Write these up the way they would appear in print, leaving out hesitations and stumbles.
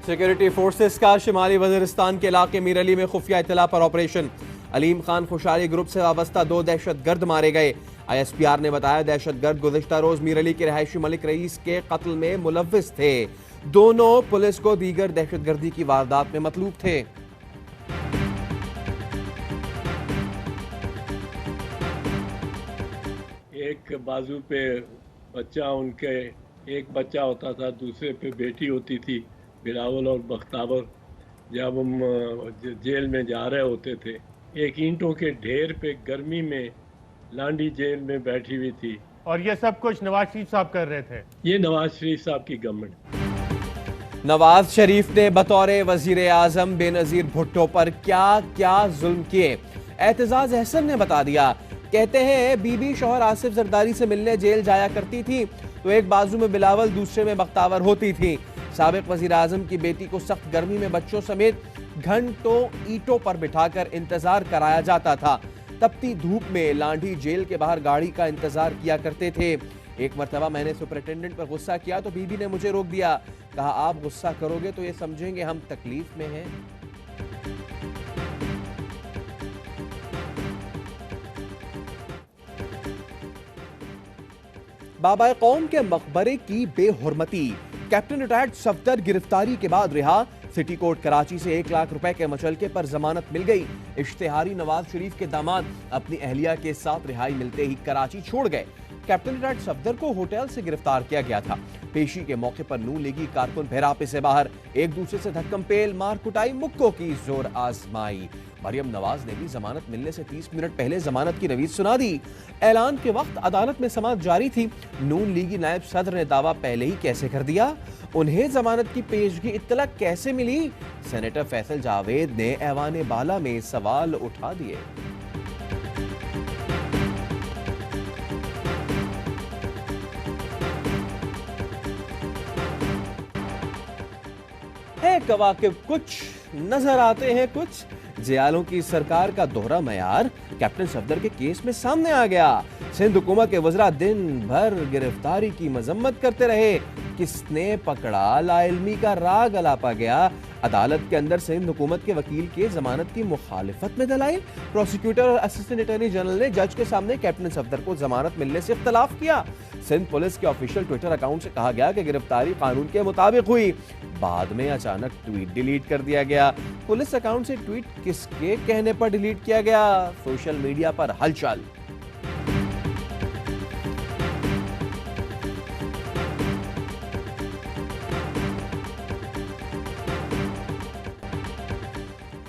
Security forces का शिमाली वजीरिस्तान के इलाके मीर अली में खुफिया इत्तला पर ऑपरेशन। अलीम खान खुशहाली ग्रुप से वाबस्ता 2 दहशतगर्द मारे गए। ISPR ने बताया दहशतगर्द गुज़िश्ता रोज मीर अली के रहायशी मलिक रईस के कत्ल में मुलव्विस थे। दोनों पुलिस को दीगर दहशतगर्दी की वारदात में मतलूब थे। एक बाजू पे बच्चा, उनके एक बच्चा होता था, दूसरे पे बेटी होती थी, बिलावल और बख्तावर। जब हम जेल में जा रहे होते थे, एक ईंटों के ढेर पे गर्मी में लांडी जेल में बैठी हुई थी। और ये सब कुछ नवाज शरीफ साहब कर रहे थे। ये नवाज शरीफ साहब की गवर्नमेंट। नवाज शरीफ ने बतौर वजीर आजम बेनजीर भुट्टो पर क्या क्या जुल्म किए, एतजाज अहसन ने बता दिया। कहते हैं बीबी शौहर आसिफ जरदारी से मिलने जेल जाया करती थी तो एक बाजू में बिलावल दूसरे में बख्तावर होती थी। साबिक वजीर आजम की बेटी को सख्त गर्मी में बच्चों समेत घंटों ईंटों पर बिठाकर इंतजार कराया जाता था। तपती धूप में लांडी जेल के बाहर गाड़ी का इंतजार किया करते थे। एक मरतबा मैंने सुपरिटेंडेंट पर गुस्सा किया तो बीबी ने मुझे रोक दिया। कहा आप गुस्सा करोगे तो ये समझेंगे हम तकलीफ में हैं। बाबा कौम के मकबरे की बेहुरमती, कैप्टन रिटायर्ड सफदर गिरफ्तारी के बाद रिहा। सिटी कोर्ट कराची से 1 लाख रुपए के मचलके पर जमानत मिल गई। इश्तिहारी नवाज शरीफ के दामाद अपनी अहलिया के साथ रिहाई मिलते ही कराची छोड़ गए। कैप्टन रिटायर्ड सफदर को होटल से गिरफ्तार किया गया था। पेशी के मौके पर नून लीगी कारकुन भैरापे से बाहर, एक दूसरे से धक्कम पेल, मार कुटाई, मुक्कों की जोर आजमाई। मरियम नवाज ने भी जमानत मिलने से 30 मिनट पहले जमानत की नवीज सुना दी। ऐलान के वक्त अदालत में समाअत जारी थी। नून लीगी नायब सदर ने दावा पहले ही कैसे कर दिया? उन्हें जमानत की पेशगी इत्तला कैसे मिली? सेनेटर फैसल जावेद ने ऐवान बाला में सवाल उठा दिए। है कवाकिब कुछ, नजर आते हैं कुछ। जियालों की सरकार का दोहरा मयार कैप्टन सफदर के केस में सामने आ गया। सिंध हुकूमत के वज़रा दिन भर गिरफ्तारी की मजम्मत करते रहे। किसने पकड़ा लाइल्मी का राग अलापा गया। अदालत के अंदर सिंध हुकूमत के वकील के जमानत की मुखालिफत में दलाइल। प्रोसिक्यूटर और असिस्टेंट अटॉर्नी जनरल ने जज के सामने कैप्टन सफदर को जमानत मिलने से इख्तलाफ किया। सिंध पुलिस के ऑफिशियल ट्विटर अकाउंट से कहा गया कि गिरफ्तारी कानून के मुताबिक हुई। बाद में अचानक ट्वीट डिलीट कर दिया गया। पुलिस अकाउंट से ट्वीट किसके कहने पर डिलीट किया गया? सोशल मीडिया पर हलचल।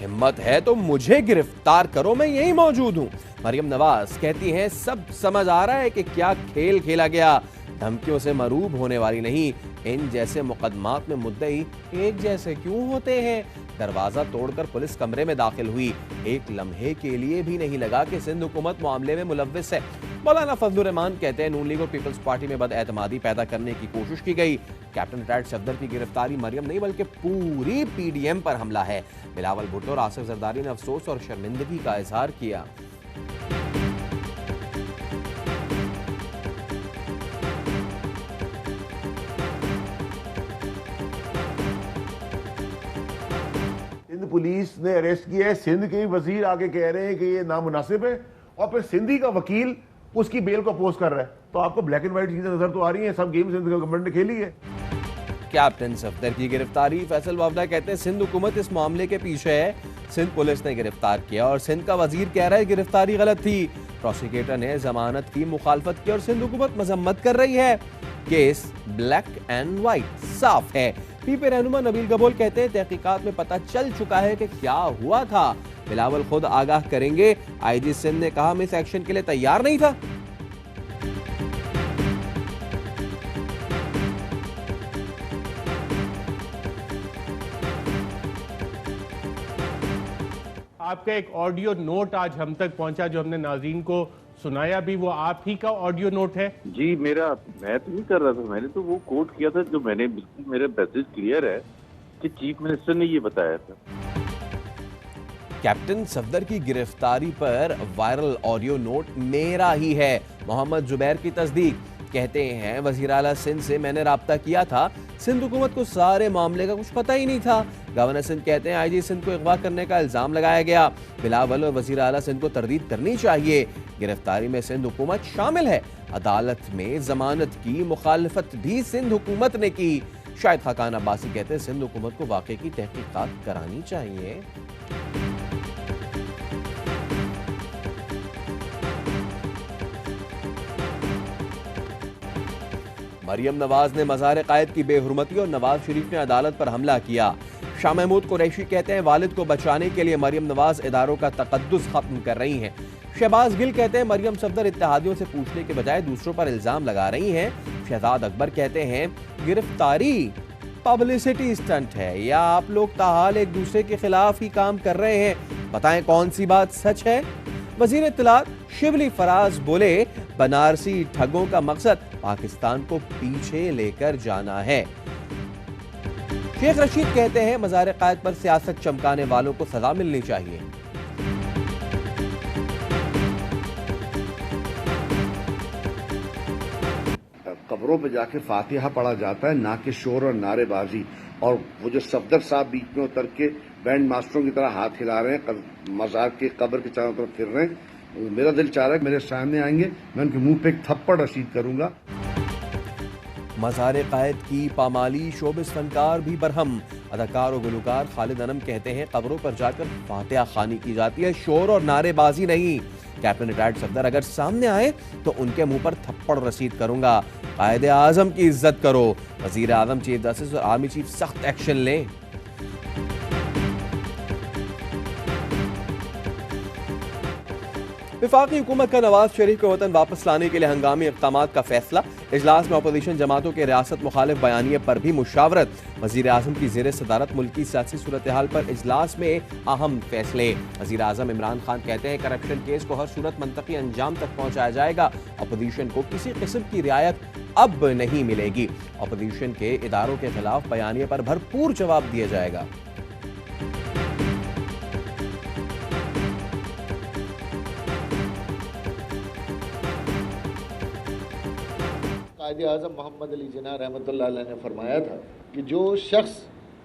हिम्मत है तो मुझे गिरफ्तार करो, मैं यही मौजूद हूं। मरियम नवाज कहती हैं सब समझ आ रहा है कि क्या खेल खेला गया। धमकियों से मरूब होने वाली नहीं। इन जैसे मुकदमात में मुद्दई एक जैसे क्यों होते हैं? दरवाजा तोड़कर पुलिस कमरे में दाखिल हुई। एक लम्हे के लिए भी नहीं लगा कि सिंध हुकूमत मामले में मुलव्विस है। मौलाना फजलुर रहमान कहते हैं नून लीग और पीपल्स पार्टी में बदएतमादी पैदा करने की कोशिश की गई। कैप्टन रिटायर्ड सफदर की गिरफ्तारी मरियम नहीं बल्कि पूरी PDM पर हमला है। बिलावल भुट्टो और आसिफ जरदारी ने अफसोस और शर्मिंदगी का इजहार किया। पुलिस ने अरेस्ट किया है। सिंध के वजीर आके कह रहे हैं कि ये नामुनासिब है और फिर सिंधी का वकील उसकी बेल को अपोज कर रहा है। तो आपको ब्लैक एंड व्हाइट चीजें नजर तो आ रही हैं। सब गेम सिंध गवर्नमेंट ने खेली है। कैप्टन सफदर की गिरफ्तारी, फैसल वावदा कहते हैं सिंध हुकूमत इस मामले के पीछे है। सिंध पुलिस ने गिरफ्तार किया और सिंध का वजीर कह रहा है गिरफ्तारी गलत थी। प्रोसिक्यूटर ने जमानत की मुखालफत की और सिंध हुकूमत मजम्मत कर रही है। केस ब्लैक एंड व्हाइट साफ है। पीपी रहनुमा नबील गबोल कहते हैं तहकीकात में पता चल चुका है कि क्या हुआ था। बिलावल खुद आगाह करेंगे। IG सिंध ने कहा मैं इस एक्शन के लिए तैयार नहीं था। आपका एक ऑडियो नोट आज हम तक पहुंचा जो हमने नाज़रीन को सुनाया भी, वो आप ही का ऑडियो नोट है? जी मैं तो नहीं कर रहा था, मैंने तो वो कोट किया था जो मैंने, बिल्कुल मेरा मैसेज क्लियर है कि चीफ मिनिस्टर ने ये बताया था। कैप्टन सफदर की गिरफ्तारी पर वायरल ऑडियो नोट मेरा ही है। मोहम्मद जुबैर की तस्दीक। कहते हैं वजीर आला सिंध से मैंने राब्ता किया था, सिंध हुकूमत को सारे मामले का कुछ पता ही नहीं था। गवर्नर सिंध कहते हैं आईजी सिंध को अगवा करने का इल्जाम लगाया गया, बिलावल और वजीर आला सिंध को तरदीद करनी चाहिए। गिरफ्तारी में सिंध हुकूमत शामिल है। अदालत में जमानत की मुखालफत भी सिंध हुकूमत ने की। शाहिद खाकान अब्बासी कहते हैं सिंध हुकूमत को वाकई की तहकीकात करानी चाहिए। मरियम नवाज ने मज़ार कायद की बेहुरमती और नवाज शरीफ ने अदालत पर हमला किया। शाह महमूद कुरैशी कहते हैं वालिद को बचाने के लिए मरियम नवाज इदारों का तकद्दुस खत्म कर रही हैं। शहबाज गिल कहते हैं मरियम सफदर इत्तेहादियों से पूछने के बजाय दूसरों पर इल्जाम लगा रही हैं। शहजाद अकबर कहते हैं गिरफ्तारी पब्लिसिटी स्टंट है या आप लोग ताहाल एक दूसरे के खिलाफ ही काम कर रहे हैं, बताएं कौन सी बात सच है। वजीर इत्तलात शिबली फराज बोले बनारसी ठगों का मकसद पाकिस्तान को पीछे लेकर जाना है। शेख रशीद कहते हैं मज़ार कायद पर सियासत चमकाने वालों को सजा मिलनी चाहिए। कब्रों पे जाके फातिहा पढ़ा जाता है, ना कि शोर और नारेबाजी। और वो जो सफदर साहब बीच में उतर के बैंड मास्टरों की तरह हाथ हिला रहे हैं, मजार के कब्र की चारों तरफ फिर रहे हैं, मेरा दिल चाह रहा है मेरे सामने आएंगे, मैं उनके मुंह पे एक थप्पड़ रशीद करूंगा। मज़ार कायद की पामाली शोबिस फनकार भी बरहम। अदाकार और गुलकार खालिद अनम कहते हैं कब्रों पर जाकर फातिहा खानी की जाती है, शोर और नारेबाजी नहीं। कैप्टन रिटायर्ड सफदर अगर सामने आए तो उनके मुंह पर थप्पड़ रसीद करूंगा। कायदे आजम की इज्जत करो। वजीर आजम, चीफ जस्टिस और आर्मी चीफ सख्त एक्शन लें। वफाकी हुकूमत का नवाज शरीफ को वतन वापस लाने के लिए हंगामी इक़दाम का फैसला। इजलास में अपोजिशन जमातों के रियासत मुखालिफ बयानिए पर भी मुशावरत। वजीर आजम की ज़ेर सदारत मुल्क की सियासी सूरत हाल पर इजलास में अहम फैसले। वजीर आजम इमरान खान कहते हैं करप्शन केस को हर सूरत मंतकी अंजाम तक पहुँचाया जाएगा। अपोजिशन को किसी किस्म की रियायत अब नहीं मिलेगी। अपोजिशन के इदारों के खिलाफ बयानिए पर भरपूर जवाब दिया जाएगा। कायदे आज़म मोहम्मद अली जिन्ना रहमतुल्लाह अलैह ने फरमाया था कि जो शख्स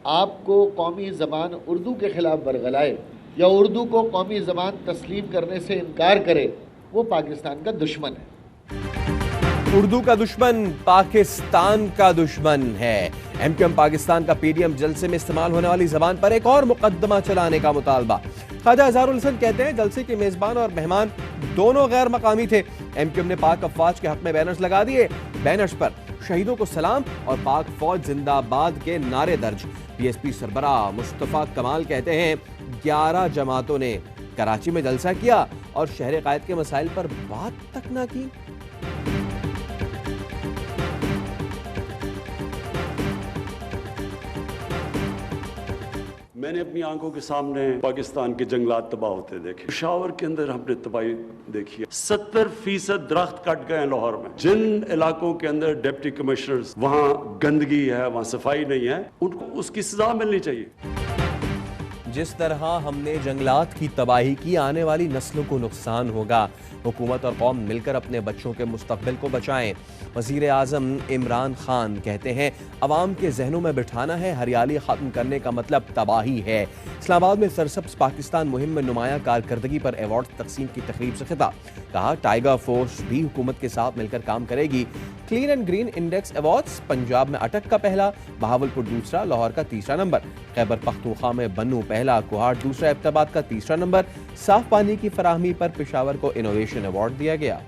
आपको कौमी ज़बान उर्दू के ख़िलाफ़ बरगलाए या उर्दू को कौमी ज़बान तस्लीम करने से इनकार करे वो पाकिस्तान का दुश्मन है। उर्दू का दुश्मन पाकिस्तान का दुश्मन है। एमक्यूएम पाकिस्तान का पीडीएम जलसे में इस्तेमाल होने वाली जबान पर एक और मुकदमा चलाने का मुतालबा। ख्वाजा अज़हरुल हसन कहते हैं जलसे के मेजबान और मेहमान दोनों गैर मकामी थे। एमक्यूएम ने पाक अफवाज के हक में बैनर्स लगा दिए। बैनर्स पर शहीदों को सलाम और पाक फौज जिंदाबाद के नारे दर्ज। पीएसपी सरबराह मुस्तफा कमाल कहते हैं 11 जमातों ने कराची में जलसा किया और शहर कायद के मसाइल पर बात तक ना की। मैंने अपनी आंखों के सामने पाकिस्तान के जंगलात तबाह होते देखे। पेशावर के अंदर हमने तबाही देखी है। 70% दरख्त कट गए हैं लाहौर में। जिन इलाकों के अंदर डिप्टी कमिश्नर्स वहां गंदगी है, वहां सफाई नहीं है, उनको उसकी सजा मिलनी चाहिए। जिस तरह हमने जंगलात की तबाही की, आने वाली नस्लों को नुकसान होगा। हुकूमत और कौम मिलकर अपने बच्चों के मुस्तकबिल को बचाएं। वज़ीर आज़म इमरान खान कहते हैं अवाम के जहनों में बिठाना है हरियाली ख़त्म करने का मतलब तबाही है। इस्लामाबाद में सरसब्ज़ पाकिस्तान मुहिम में नुमाया कारकर्दगी पर अवार्ड तकसीम की तकरीब से खिताब। कहा टाइगर फोर्स भी हुकूमत के साथ मिलकर काम करेगी। Clean and green index awards Punjab में अटक का पहला, बहावलपुर दूसरा, लाहौर का तीसरा नंबर। खैबर पख्तूनख्वा में बन्नू पहला, कुहाड़ दूसरा, एबटाबाद का तीसरा नंबर। साफ पानी की फराहमी पर पेशावर को इनोवेशन अवार्ड दिया गया।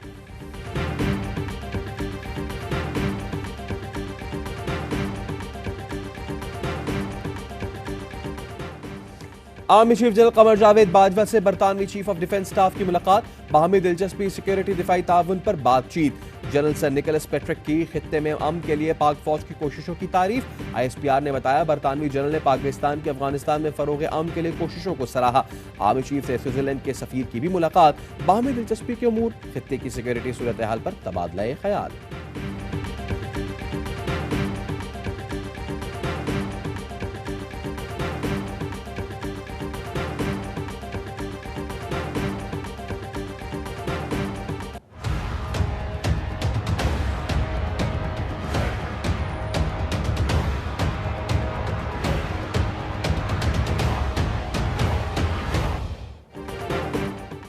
Army chief general Qamar Javed Bajwa से बरतानवी चीफ ऑफ डिफेंस स्टाफ की मुलाकात। बाहमी दिलचस्पी, सिक्योरिटी, दिफाई ताउन पर बातचीत। जनरल सर निकोलस पेट्रिक की खित्ते में अमन के लिए पाक फौज की कोशिशों की तारीफ। ISPR ने बताया बरतानवी जनरल ने पाकिस्तान की अफगानिस्तान में फरोग अमन के लिए कोशिशों को सराहा। आर्मी चीफ से स्विट्जरलैंड के सफीर की भी मुलाकात। बाहमी दिलचस्पी के उमूर, खित्ते की सिक्योरिटी सूरत हाल पर तबादला ख्याल।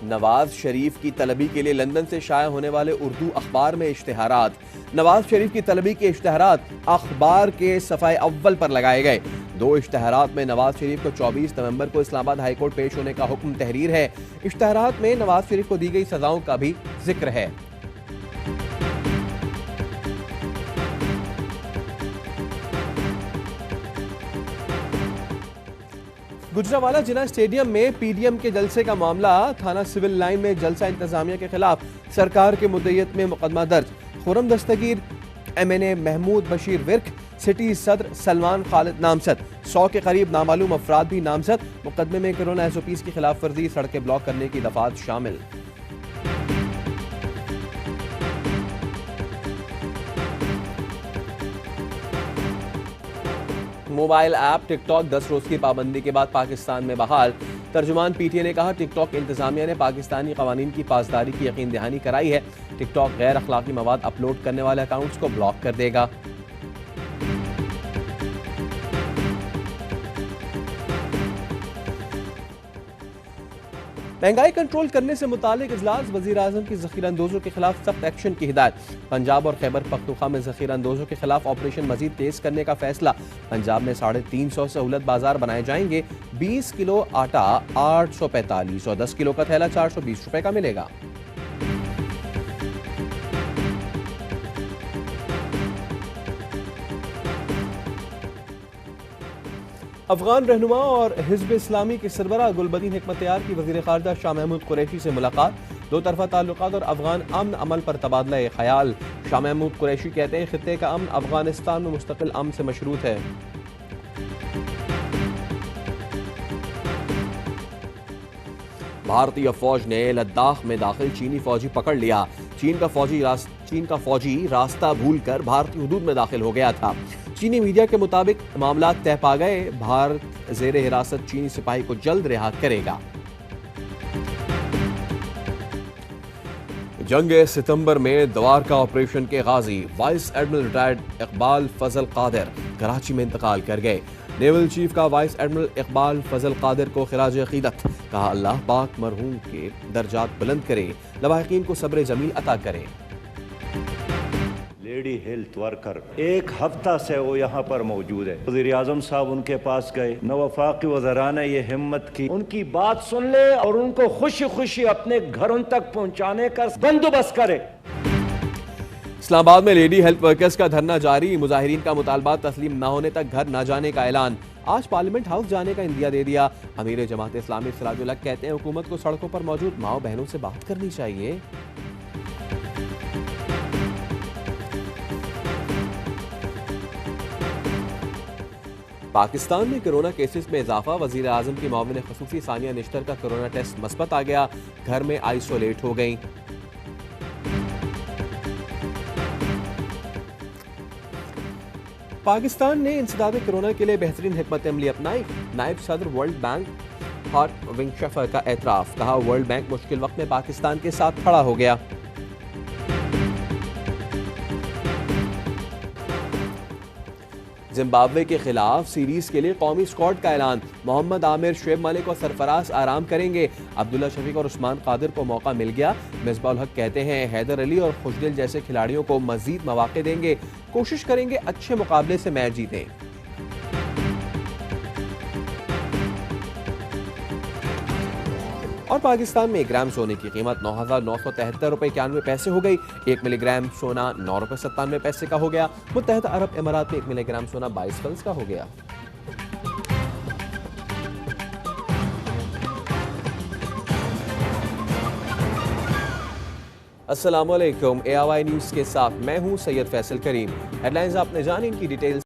नवाज शरीफ की तलबी के लिए लंदन से शाया होने वाले उर्दू अखबार में इश्तिहारात। नवाज शरीफ की तलबी के इश्तिहारात अखबार के सफ़ाए अव्वल पर लगाए गए। 2 इश्तिहारात में नवाज शरीफ को 24 नवंबर को इस्लामाबाद हाईकोर्ट पेश होने का हुक्म तहरीर है। इश्तिहारात में नवाज शरीफ को दी गई सजाओं का भी जिक्र है। गुजरावाला जिला स्टेडियम में पीडीएम के जलसे का मामला। थाना सिविल लाइन में जलसा इंतजामिया के खिलाफ सरकार के मुद्दइयत में मुकदमा दर्ज। खुरम दस्तगीर, MNA महमूद बशीर विर्क, सिटी सदर सलमान खालिद नामजद। 100 के करीब नामालूम अफराद भी नामजद। मुकदमे में कोरोना SOPs की खिलाफ वर्जी, सड़कें ब्लॉक करने की दफात शामिल। मोबाइल ऐप टिकटॉक 10 रोज की पाबंदी के बाद पाकिस्तान में बहाल। तर्जुमान PTI ने कहा, टिकटॉक इंतजामिया ने पाकिस्तानी कवानीन की पासदारी की यकीन दहानी कराई है। टिकटॉक गैर अखलाकी मवाद अपलोड करने वाले अकाउंट्स को ब्लॉक कर देगा। महंगाई कंट्रोल करने से मुतालिक इजलास। वजीर आजम की ज़ख़ीरा-अंदोज़ों के खिलाफ सख्त एक्शन की हिदायत। पंजाब और खैबर पख्तूनख्वा में ज़ख़ीरा-अंदोज़ों के खिलाफ ऑपरेशन मजीद तेज करने का फैसला। पंजाब में 350 सहूलत बाजार बनाए जाएंगे। 20 किलो आटा 845 और 10 किलो का थैला 420 रुपए का मिलेगा। अफगान रहनुमा और हिज़्ब इस्लामी के सरबराह गुलबदीन हिकमतयार की वज़ीर ख़ारजा शाह महमूद कुरैशी से मुलाकात। 2 तरफ़ा ताल्लुकात और अफगान अमन अमल पर तबादला ख्याल। शाह महमूद कुरैशी कहते हैं, खित्ते का अमन अफगानिस्तान में मुस्तकिल अमन से मशरूत है। भारतीय फौज ने लद्दाख में दाखिल चीनी फौजी पकड़ लिया। चीन का फौजी रास्ता भूलकर भारतीय हुदूद में दाखिल हो गया था। चीनी मीडिया के मुताबिक मामला तय पा गए। भारत जेरे हिरासत चीनी सिपाही को जल्द रिहा करेगा। जंग सितंबर में द्वारका ऑपरेशन के गाजी वाइस एडमिरल रिटायर्ड इकबाल फजल कादिर कराची में इंतकाल कर गए। नेवल चीफ का वाइस एडमिरल इकबाल फजल कादिर को खिराज अकीदत। कहा, अल्लाह पाक मरहूम के दर्जात बुलंद करे, लवाहिकीन को सब्र जमील अता करे। लेडी हेल्थ वर्कर 1 हफ्ता से वो यहाँ पर मौजूद है। वज़ीर आज़म साहब उनके पास गए। नवफाकी वज़रा ने ये हिम्मत की, उनकी बात सुन ले और उनको खुशी खुशी अपने घरों तक पहुँचाने का बंदोबस्त करे। इस्लामाबाद में लेडी हेल्थ वर्कर्स का धरना जारी। मुजाहिरीन का मुतालबात तस्लीम न होने तक घर न जाने का ऐलान। आज पार्लियामेंट हाउस जाने का इंदिया दे दिया। अमीर जमात इस्लामी सिराजुल हक कहते हैं, हुकूमत को सड़कों पर मौजूद माओ बहनों से बात करनी चाहिए। पाकिस्तान में कोरोना केसेस में इजाफा। वजीर आजम की मुआविन खसूसी सानिया निश्तर का कोरोना टेस्ट मस्बत आ गया। घर में आइसोलेट हो गई। पाकिस्तान ने इंसदाद कोरोना के लिए बेहतरीन हिकमत अमली अपनाई। नायब सदर वर्ल्ड बैंक हॉट विंगशफर का एतराफ। कहा, वर्ल्ड बैंक मुश्किल वक्त में पाकिस्तान के साथ खड़ा हो गया। जिम्बाब्वे के खिलाफ सीरीज के लिए कौमी स्क्वाड का ऐलान। मोहम्मद आमिर, शुएब मलिक और सरफराज आराम करेंगे। अब्दुल्ला शफीक और उस्मान कादिर को मौका मिल गया। मिसबाह उल हक कहते हैं, हैदर अली और खुशदिल जैसे खिलाड़ियों को मजीद मौके देंगे। कोशिश करेंगे अच्छे मुकाबले से मैच जीतें। और पाकिस्तान में 1 ग्राम सोने की कीमत 9,973 रुपये 91 पैसे हो गई। 1 मिलीग्राम सोना 9 रुपये 97 पैसे का हो गया। मुत्तहदा अरब इमारात में 1 मिलीग्राम सोना 22 फल्स का हो गया। अस्सलामुअलैकुम, ARY न्यूज़ के साथ मैं हूं सैयद फैसल करीम। हेडलाइंस आपने जानी, इनकी डिटेल्स